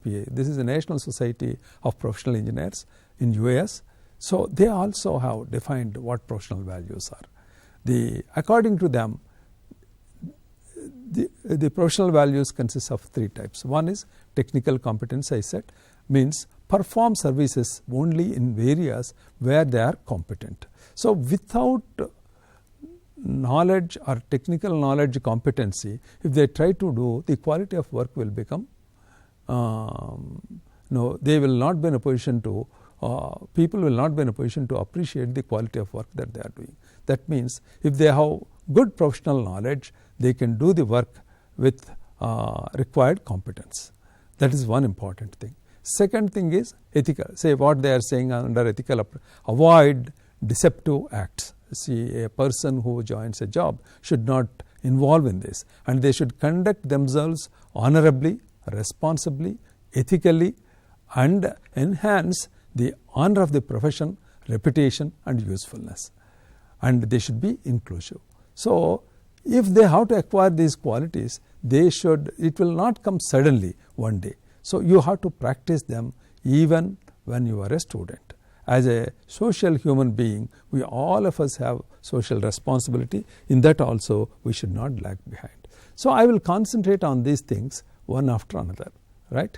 This is the National Society of Professional Engineers in US. So they also have defined what professional values are. According to them, the professional values consist of 3 types. One is technical competence, I said, means perform services only in areas where they are competent. So without knowledge or technical knowledge competency, if they try to do, the quality of work will become, they will not be in a position to, people will not be in a position to appreciate the quality of work that they are doing. That means if they have good professional knowledge, they can do the work with required competence. That is one important thing. Second thing is ethical. Say what they are saying under ethical, avoid deceptive acts. See, a person who joins a job should not involve in this, and they should conduct themselves honorably, responsibly, ethically, and enhance the honor of the profession, reputation and usefulness. And they should be inclusive. So if they have to acquire these qualities, it will not come suddenly one day. So you have to practice them even when you are a student. As a social human being, all of us have social responsibility. In that also we should not lag behind. So I will concentrate on these things one after another, right?